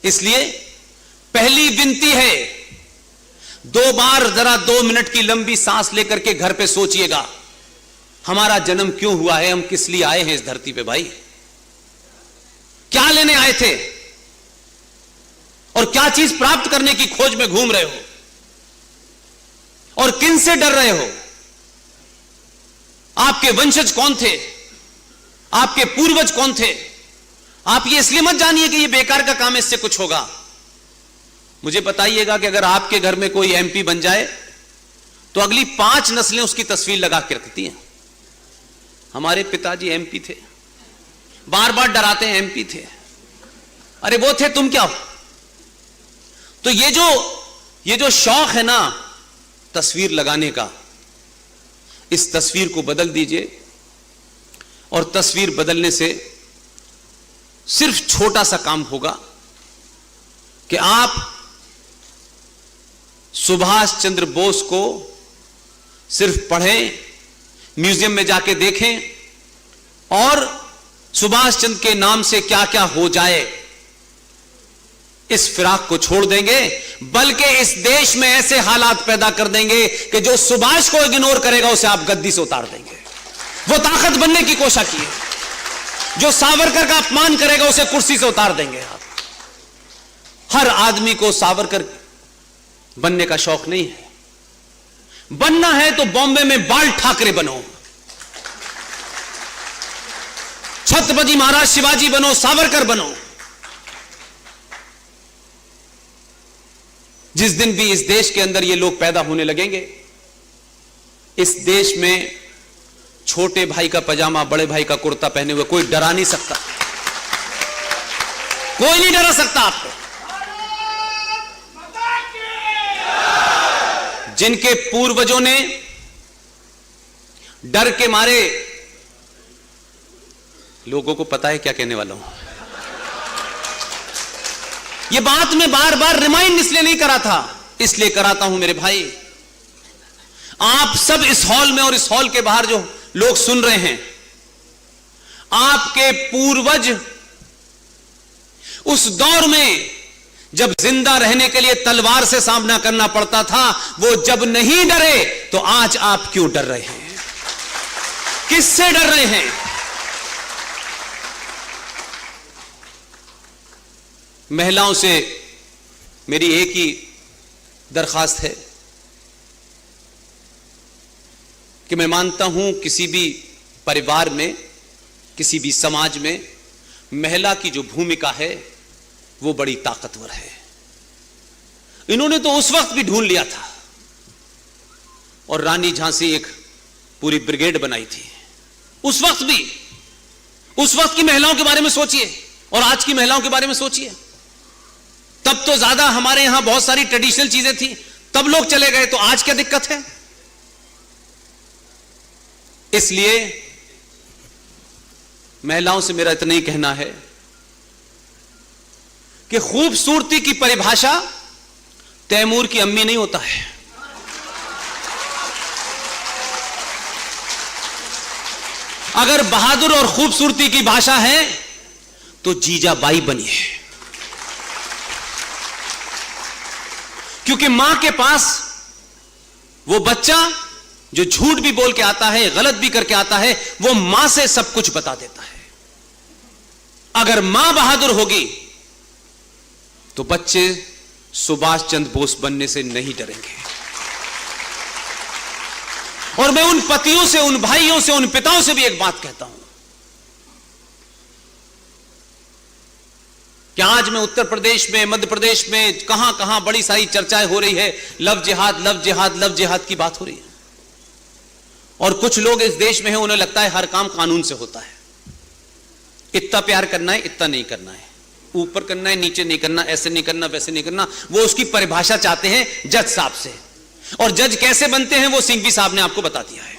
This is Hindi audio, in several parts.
इसलिए पहली विनती है, 2 बार जरा 2 मिनट की लंबी सांस लेकर के घर पे सोचिएगा, हमारा जन्म क्यों हुआ है, हम किस लिए आए हैं इस धरती पे भाई, क्या लेने आए थे और क्या चीज प्राप्त करने की खोज में घूम रहे हो और किन से डर रहे हो, आपके वंशज कौन थे, आपके पूर्वज कौन थे। आप ये इसलिए मत जानिए कि ये बेकार का काम है, इससे कुछ होगा। मुझे बताइएगा कि अगर आपके घर में कोई एमपी बन जाए तो अगली 5 नस्लें उसकी तस्वीर लगा के रखती हैं, हमारे पिताजी एमपी थे, बार बार डराते हैं एमपी थे, अरे वो थे तुम क्या हो। तो ये जो शौक है ना तस्वीर लगाने का, इस तस्वीर को बदल दीजिए। और तस्वीर बदलने से सिर्फ छोटा सा काम होगा कि आप सुभाष चंद्र बोस को सिर्फ पढ़ें, म्यूजियम में जाके देखें और सुभाष चंद्र के नाम से क्या क्या हो जाए, इस फिराक को छोड़ देंगे, बल्कि इस देश में ऐसे हालात पैदा कर देंगे कि जो सुभाष को इग्नोर करेगा उसे आप गद्दी से उतार देंगे। वो ताकत बनने की कोशिश की है, जो सावरकर का अपमान करेगा उसे कुर्सी से उतार देंगे आप। हर आदमी को सावरकर बनने का शौक नहीं है, बनना है तो बॉम्बे में बाल ठाकरे बनो, छत्रपति महाराज शिवाजी बनो, सावरकर बनो। जिस दिन भी इस देश के अंदर ये लोग पैदा होने लगेंगे, इस देश में छोटे भाई का पजामा बड़े भाई का कुर्ता पहने हुए कोई डरा नहीं सकता, कोई नहीं डरा सकता आपको। जिनके पूर्वजों ने डर के मारे, लोगों को पता है क्या कहने वाला हूं, यह बात मैं बार बार रिमाइंड इसलिए नहीं करा था, इसलिए कराता हूं मेरे भाई। आप सब इस हॉल में और इस हॉल के बाहर जो लोग सुन रहे हैं, आपके पूर्वज उस दौर में जब जिंदा रहने के लिए तलवार से सामना करना पड़ता था, वो जब नहीं डरे तो आज आप क्यों डर रहे हैं, किससे डर रहे हैं। महिलाओं से मेरी एक ही दरखास्त है कि मैं मानता हूं किसी भी परिवार में, किसी भी समाज में महिला की जो भूमिका है वो बड़ी ताकतवर है। इन्होंने तो उस वक्त भी ढूंढ लिया था और रानी झांसी एक पूरी ब्रिगेड बनाई थी, उस वक्त भी। उस वक्त की महिलाओं के बारे में सोचिए और आज की महिलाओं के बारे में सोचिए। तब तो ज्यादा हमारे यहां बहुत सारी ट्रेडिशनल चीजें थी, तब लोग चले गए, तो आज क्या दिक्कत है। इसलिए महिलाओं से मेरा इतना ही कहना है कि खूबसूरती की परिभाषा तैमूर की अम्मी नहीं होता है, अगर बहादुर और खूबसूरती की भाषा है तो जीजाबाई बनी है। क्योंकि मां के पास वो बच्चा जो झूठ भी बोल के आता है, गलत भी करके आता है, वो मां से सब कुछ बता देता है। अगर मां बहादुर होगी तो बच्चे सुभाष चंद्र बोस बनने से नहीं डरेंगे। और मैं उन पतियों से, उन भाइयों से, उन पिताओं से भी एक बात कहता हूं कि आज मैं उत्तर प्रदेश में, मध्य प्रदेश में, कहां कहां बड़ी सारी चर्चाएं हो रही है, लव जिहाद, लव जिहाद, लव जिहाद की बात हो रही है। और कुछ लोग इस देश में हैं, उन्हें लगता है हर काम कानून से होता है, इतना प्यार करना है, इतना नहीं करना है, ऊपर करना है, नीचे नहीं करना, ऐसे नहीं करना, वैसे नहीं करना। वो उसकी परिभाषा चाहते हैं जज साहब से, और जज कैसे बनते हैं वो सिंघवी साहब ने आपको बता दिया है।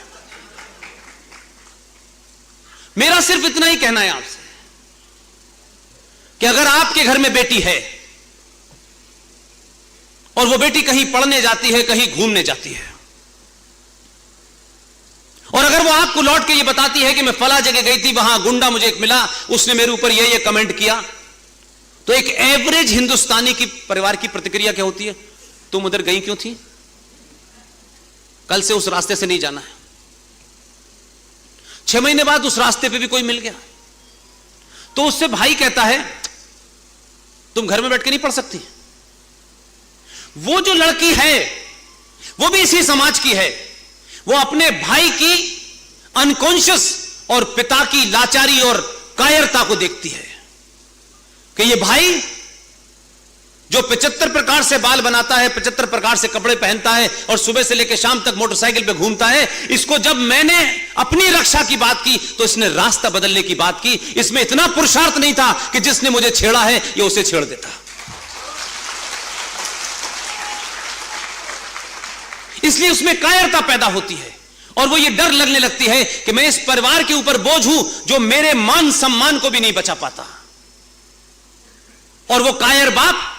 मेरा सिर्फ इतना ही कहना है आपसे कि अगर आपके घर में बेटी है और वो बेटी कहीं पढ़ने जाती है, कहीं घूमने जाती है, और अगर वो आपको लौट के ये बताती है कि मैं फला जगह गई थी, वहां गुंडा मुझे एक मिला, उसने मेरे ऊपर ये कमेंट किया, तो एक एवरेज हिंदुस्तानी की परिवार की प्रतिक्रिया क्या होती है? तुम उधर गई क्यों थी? कल से उस रास्ते से नहीं जाना है। 6 महीने बाद उस रास्ते पे भी कोई मिल गया तो उससे भाई कहता है तुम घर में बैठ के नहीं पढ़ सकती। वो जो लड़की है वो भी इसी समाज की है, वो अपने भाई की अनकॉन्शियस और पिता की लाचारी और कायरता को देखती है कि ये भाई जो 75 प्रकार से बाल बनाता है, 75 प्रकार से कपड़े पहनता है और सुबह से लेकर शाम तक मोटरसाइकिल पे घूमता है, इसको जब मैंने अपनी रक्षा की बात की तो इसने रास्ता बदलने की बात की। इसमें इतना पुरुषार्थ नहीं था कि जिसने मुझे छेड़ा है ये उसे छेड़ देता। इसलिए उसमें कायरता पैदा होती है और वो ये डर लगने लगती है कि मैं इस परिवार के ऊपर बोझ हूं जो मेरे मान सम्मान को भी नहीं बचा पाता। और वो कायर बाप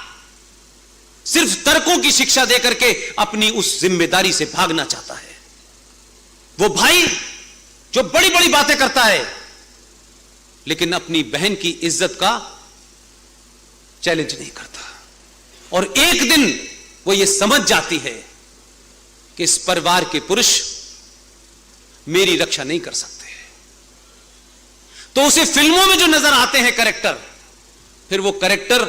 सिर्फ तर्कों की शिक्षा देकर के अपनी उस जिम्मेदारी से भागना चाहता है। वो भाई जो बड़ी बड़ी बातें करता है लेकिन अपनी बहन की इज्जत का चैलेंज नहीं करता। और एक दिन वो ये समझ जाती है कि इस परिवार के पुरुष मेरी रक्षा नहीं कर सकते, तो उसे फिल्मों में जो नजर आते हैं कैरेक्टर, फिर वो कैरेक्टर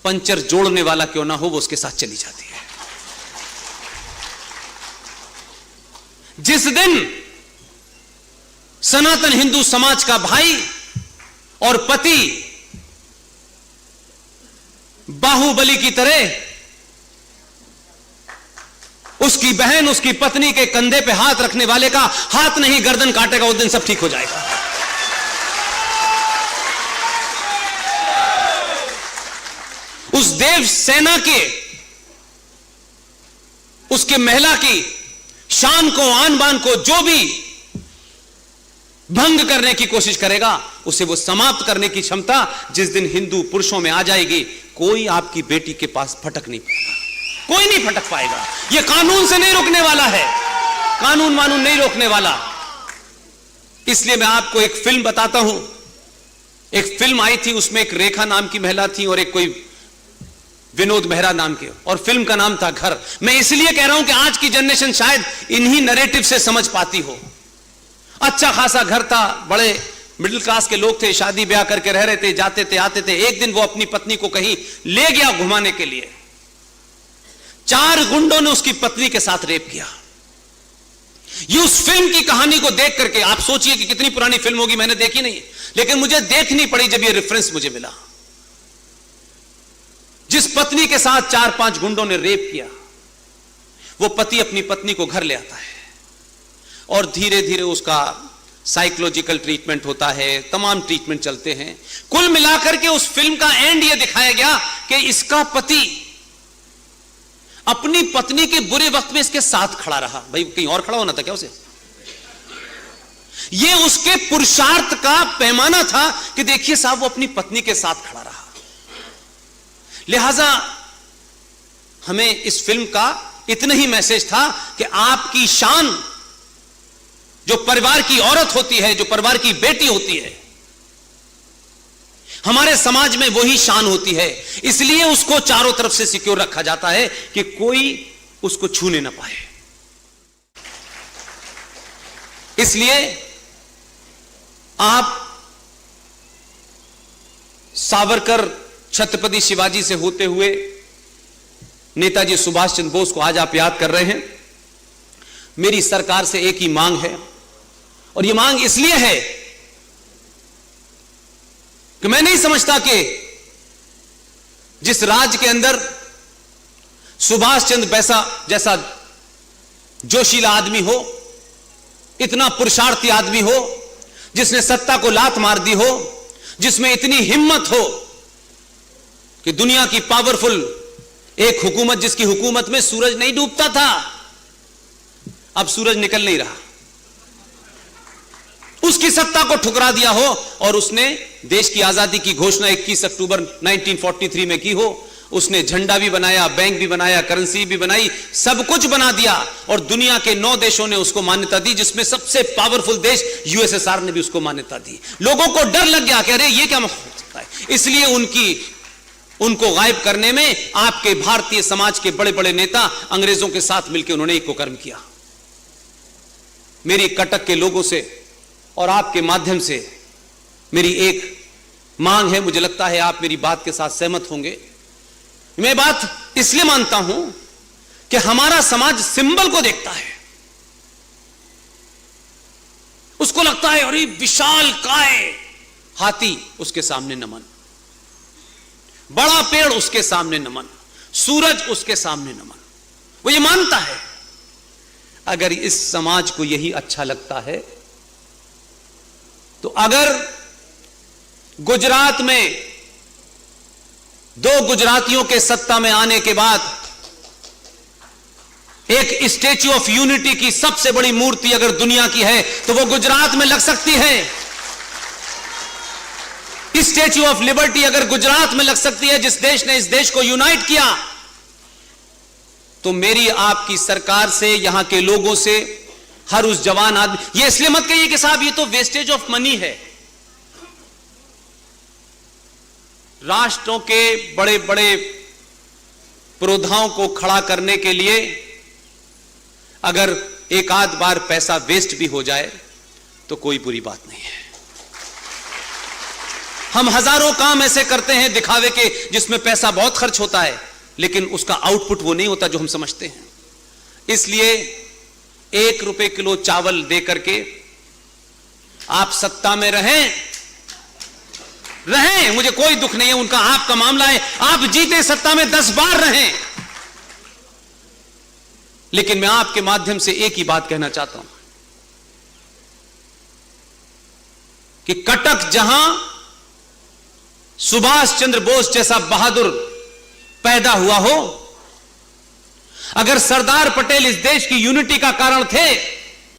पंचर जोड़ने वाला क्यों ना हो वो उसके साथ चली जाती है। जिस दिन सनातन हिंदू समाज का भाई और पति बाहुबली की तरह उसकी बहन, उसकी पत्नी के कंधे पे हाथ रखने वाले का हाथ नहीं गर्दन काटेगा, उस दिन सब ठीक हो जाएगा। उस देव सेना के, उसके महिला की शान को, आन बान को जो भी भंग करने की कोशिश करेगा उसे वो समाप्त करने की क्षमता जिस दिन हिंदू पुरुषों में आ जाएगी, कोई आपकी बेटी के पास फटक नहीं पाएगा, कोई नहीं फटक पाएगा। ये कानून से नहीं रोकने वाला है, कानून वानून नहीं रोकने वाला। इसलिए मैं आपको एक फिल्म बताता हूं। एक फिल्म आई थी, उसमें एक रेखा नाम की महिला थी और एक कोई विनोद मेहरा नाम के, और फिल्म का नाम था घर। मैं इसलिए कह रहा हूं कि आज की जनरेशन शायद इन्हीं नैरेटिव से समझ पाती हो। अच्छा खासा घर था, बड़े मिडिल क्लास के लोग थे, शादी ब्याह करके रह रहे थे, जाते थे आते थे। एक दिन वो अपनी पत्नी को कहीं ले गया घुमाने के लिए, 4 गुंडों ने उसकी पत्नी के साथ रेप किया। ये उस फिल्म की कहानी को देख करके आप सोचिए कि कितनी पुरानी फिल्म होगी, मैंने देखी नहीं, लेकिन मुझे देखनी पड़ी जब ये रेफरेंस मुझे मिला। जिस पत्नी के साथ 4-5 गुंडों ने रेप किया, वो पति अपनी पत्नी को घर ले आता है और धीरे धीरे उसका साइकोलॉजिकल ट्रीटमेंट होता है, तमाम ट्रीटमेंट चलते हैं। कुल मिलाकर के उस फिल्म का एंड ये दिखाया गया कि इसका पति अपनी पत्नी के बुरे वक्त में इसके साथ खड़ा रहा। भाई कहीं और खड़ा होना था क्या उसे? ये उसके पुरुषार्थ का पैमाना था कि देखिए साहब वो अपनी पत्नी के साथ खड़ा रहा। लिहाजा हमें इस फिल्म का इतना ही मैसेज था कि आपकी शान, जो परिवार की औरत होती है, जो परिवार की बेटी होती है, हमारे समाज में वही शान होती है। इसलिए उसको चारों तरफ से सिक्योर रखा जाता है कि कोई उसको छूने ना पाए। इसलिए आप सावरकर, छत्रपति शिवाजी से होते हुए नेताजी सुभाष चंद्र बोस को आज आप याद कर रहे हैं। मेरी सरकार से एक ही मांग है, और यह मांग इसलिए है कि मैं नहीं समझता कि जिस राज्य के अंदर सुभाष चंद्र बैसा जैसा जोशीला आदमी हो, इतना पुरुषार्थी आदमी हो, जिसने सत्ता को लात मार दी हो, जिसमें इतनी हिम्मत हो कि दुनिया की पावरफुल एक हुकूमत, जिसकी हुकूमत में सूरज नहीं डूबता था, अब सूरज निकल नहीं रहा, उसकी सत्ता को ठुकरा दिया हो और उसने देश की आजादी की घोषणा 21 अक्टूबर 1943 में की हो। उसने झंडा भी बनाया, बैंक भी बनाया, करेंसी भी बनाई, सब कुछ बना दिया, और दुनिया के 9 देशों ने उसको मान्यता दी, जिसमें सबसे पावरफुल देश यूएसएसआर ने भी उसको मान्यता दी। लोगों को डर लग गया कि अरे ये क्या हो सकता है। इसलिए उनकी उनको गायब करने में आपके भारतीय समाज के बड़े बड़े नेता अंग्रेजों के साथ मिलकर उन्होंने एक कुकर्म किया। मेरी कटक के लोगों से और आपके माध्यम से मेरी एक मांग है, मुझे लगता है आप मेरी बात के साथ सहमत होंगे। मैं बात इसलिए मानता हूं कि हमारा समाज सिंबल को देखता है, उसको लगता है अरे विशाल काय हाथी उसके सामने नमन, बड़ा पेड़ उसके सामने नमन, सूरज उसके सामने नमन। वो ये मानता है अगर इस समाज को यही अच्छा लगता है तो अगर गुजरात में 2 गुजरातियों के सत्ता में आने के बाद एक स्टैच्यू ऑफ यूनिटी की सबसे बड़ी मूर्ति अगर दुनिया की है तो वो गुजरात में लग सकती है। स्टैच्यू ऑफ लिबर्टी अगर गुजरात में लग सकती है, जिस देश ने इस देश को यूनाइट किया, तो मेरी आपकी सरकार से, यहां के लोगों से, हर उस जवान आदमी, ये इसलिए मत कहिए कि साहब ये तो वेस्टेज ऑफ मनी है। राष्ट्रों के बड़े बड़े पुरोधाओं को खड़ा करने के लिए अगर एक आध बार पैसा वेस्ट भी हो जाए तो कोई बुरी बात नहीं है। हम हजारों काम ऐसे करते हैं दिखावे के जिसमें पैसा बहुत खर्च होता है, लेकिन उसका आउटपुट वो नहीं होता जो हम समझते हैं। इसलिए 1 रुपए किलो चावल दे करके आप सत्ता में रहें, मुझे कोई दुख नहीं है, उनका आपका मामला है, आप जीते सत्ता में 10 बार रहें। लेकिन मैं आपके माध्यम से एक ही बात कहना चाहता हूं कि कटक जहां सुभाष चंद्र बोस जैसा बहादुर पैदा हुआ हो, अगर सरदार पटेल इस देश की यूनिटी का कारण थे